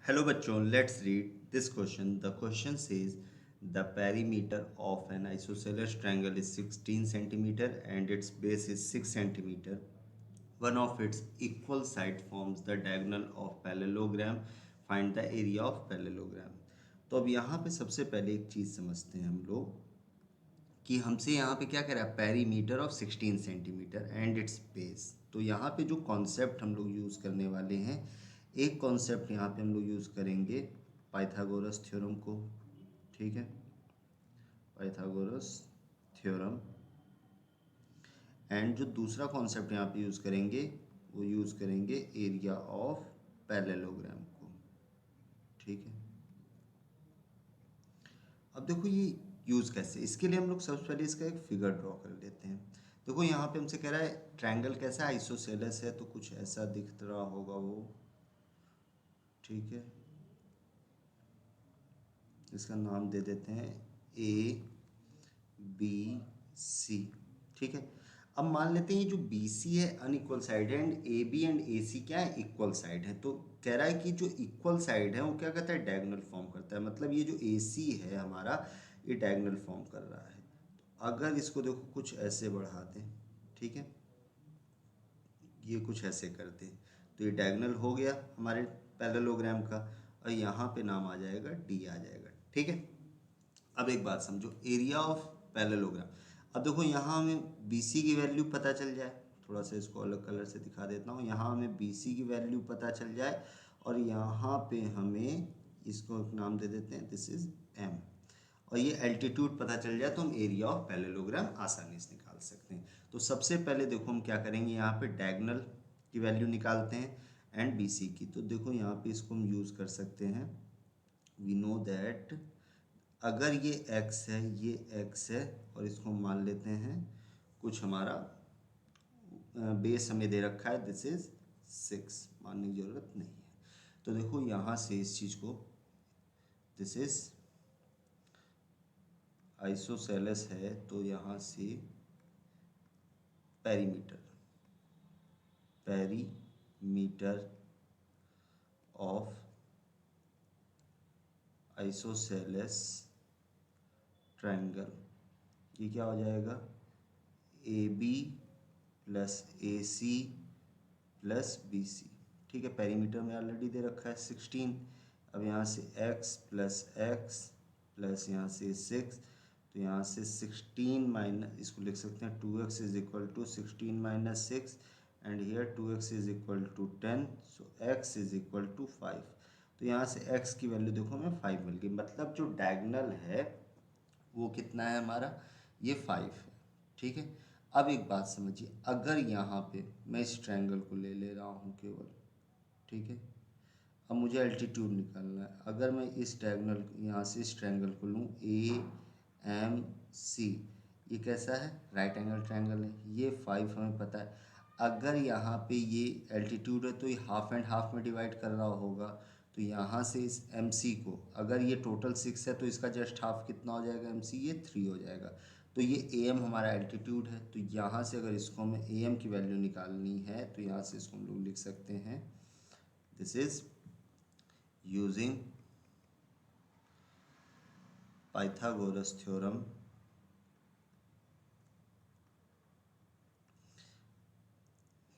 Hello बच्चों, let's read this question. The question says the perimeter of an isosceles triangle is 16 centimeter and its base is 6 centimeter. One of its equal side forms the diagonal of parallelogram. Find the area of parallelogram. तो अब यहाँ पे सबसे पहले एक चीज़ समझते हैं हम लोग कि हमसे यहाँ पे क्या कह रहा है, perimeter of 16 centimetre and it's base. तो यहाँ पे जो कॉन्सेप्ट हम लोग यूज़ करने वाले हैं, एक कॉन्सेप्ट यहाँ पे हम लोग यूज़ करेंगे पाइथागोरस थ्योरम को। ठीक है, पाइथागोरस थ्योरम। एंड जो दूसरा कॉन्सेप्ट यहाँ पे यूज़ करेंगे वो यूज़ करेंगे एरिया ऑफ पैरेललोग्राम को। ठीक है, अब देखो ये यूज़ कैसे, इसके लिए हम लोग सबसे पहले इसका एक फिगर ड्रॉ कर लेते हैं। देखो यहाँ पे हमसे कह रहा है ट्रायंगल कैसा है, आइसोसेलेस है, तो कुछ ऐसा दिख रहा होगा वो। ठीक है, इसका नाम दे देते हैं ए बी सी। ठीक है, अब मान लेते हैं ये जो बी सी है अनइक्वल साइड है एंड ए बी एंड ए सी क्या है, इक्वल साइड है। तो कह रहा है कि जो इक्वल साइड है वो क्या करता है, डायगोनल फॉर्म करता है। मतलब ये जो ए सी है हमारा, ये डायगोनल फॉर्म कर रहा है। तो अगर इसको देखो कुछ ऐसे बढ़ा दें, ठीक है, ये कुछ ऐसे कर दें, तो ये डायगोनल हो गया हमारे पैरेललोग्राम का, और यहाँ पे नाम आ जाएगा डी आ जाएगा। ठीक है, अब एक बात समझो, एरिया ऑफ पैरेललोग्राम। अब देखो यहाँ हमें बी सी की वैल्यू पता चल जाए, थोड़ा सा इसको अलग कलर से दिखा देता हूँ। यहाँ हमें बी सी की वैल्यू पता चल जाए और यहाँ पे हमें इसको एक नाम दे देते हैं, दिस इज एम, और ये एल्टीट्यूड पता चल जाए तो हम एरिया ऑफ पैरेललोग्राम आसानी से निकाल सकते हैं। तो सबसे पहले देखो हम क्या करेंगे, यहाँ पे डायगोनल की वैल्यू निकालते हैं एंड बी सी की। तो देखो यहाँ पे इसको हम यूज़ कर सकते हैं, वी नो दैट अगर ये x है, ये x है, और इसको मान लेते हैं कुछ हमारा बेस हमें दे रखा है, दिस इज 6, मानने की ज़रूरत नहीं है। तो देखो यहाँ से इस चीज़ को, दिस इज आइसोसेलेस है, तो यहाँ से perimeter, perimeter of isosceles triangle, ये क्या हो जाएगा, A B plus A C plus B C. ठीक है, पेरीमीटर में ऑलरेडी दे रखा है 16। अब यहाँ से x प्लस एक्स प्लस यहाँ से 6, तो यहाँ से 16 माइनस, इसको लिख सकते हैं 2x is equal to 16 minus 6 and here 2x is equal to 10, so x is equal to 5। तो यहाँ से x की वैल्यू देखो हमें 5 मिल गई। मतलब जो डायगोनल है वो कितना है हमारा, ये 5 है। ठीक है, अब एक बात समझिए, अगर यहाँ पे मैं इस ट्रायंगल को ले ले रहा हूँ केवल, ठीक है, अब मुझे एल्टीट्यूड निकालना है। अगर मैं इस डायगोनल यहाँ से इस ट्रायंगल को लूँ ए एम सी, ये कैसा है, राइट एंगल ट्रायंगल है, ये 5 हमें पता है। अगर यहाँ पे ये एल्टीट्यूड है तो ये हाफ एंड हाफ में डिवाइड कर रहा होगा, तो यहाँ से इस एम सी को, अगर ये टोटल 6 है तो इसका जस्ट हाफ कितना हो जाएगा, एम सी, ये 3 हो जाएगा। तो ये ए एम हमारा एल्टीट्यूड है, तो यहाँ से अगर इसको हमें ए एम की वैल्यू निकालनी है तो यहाँ से इसको हम लोग लिख सकते हैं, this is using Pythagoras theorem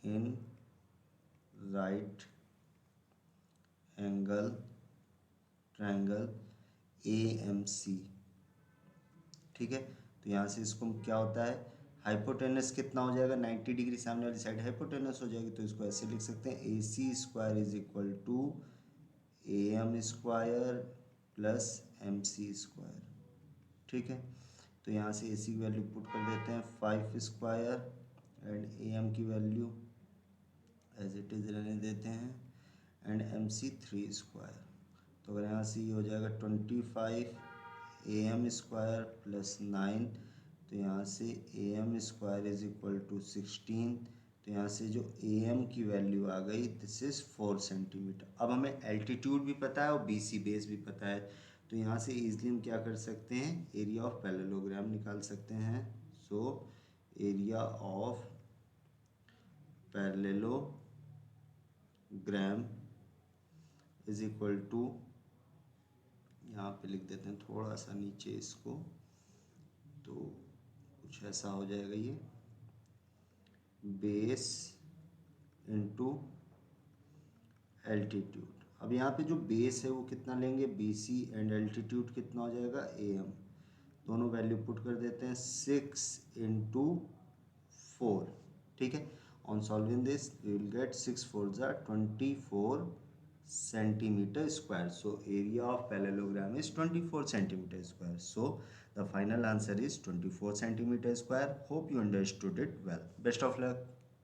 in right angle triangle A M C. ठीक है, तो यहाँ से इसको क्या होता है, हाइपोटेनस कितना हो जाएगा, 90 डिग्री, सामने वाली साइड हाइपोटेनस हो जाएगी, तो इसको ऐसे लिख सकते हैं, A C square is equal to A M square plus M C square. ठीक है, तो यहाँ से ए सी की वैल्यू पुट कर देते हैं 5 स्क्वायर एंड ए एम की वैल्यू एज इट इज़ रहने देते हैं एंड एम सी 3 स्क्वायर। तो अगर यहाँ से ये हो जाएगा 25 ए एम स्क्वायर प्लस 9, तो यहाँ से A M square is equal to 16। तो यहाँ से जो ए एम की वैल्यू आ गई, दिस इज़ 4 सेंटीमीटर। अब हमें एल्टीट्यूड भी पता है और बी सी बेस भी पता है, तो यहाँ से ईजिली हम क्या कर सकते हैं, एरिया ऑफ पैरेललोग्राम निकाल सकते हैं। So area of parallelogram is equal to, यहाँ पे लिख देते हैं थोड़ा सा नीचे इसको, तो कुछ ऐसा हो जाएगा ये, बेस इनटू एल्टीट्यूड। अब यहाँ पे जो बेस है वो कितना लेंगे, बी सी, एंड एल्टीट्यूड कितना हो जाएगा, ए एम। दोनों वैल्यू पुट कर देते हैं, 6 × 4, ठीक है। On solving this we will get 6 × 4 = 24 centimeter square. So area of parallelogram is 24 centimeter square. So the final answer is 24 centimeter square. Hope you understood it well. Best of luck.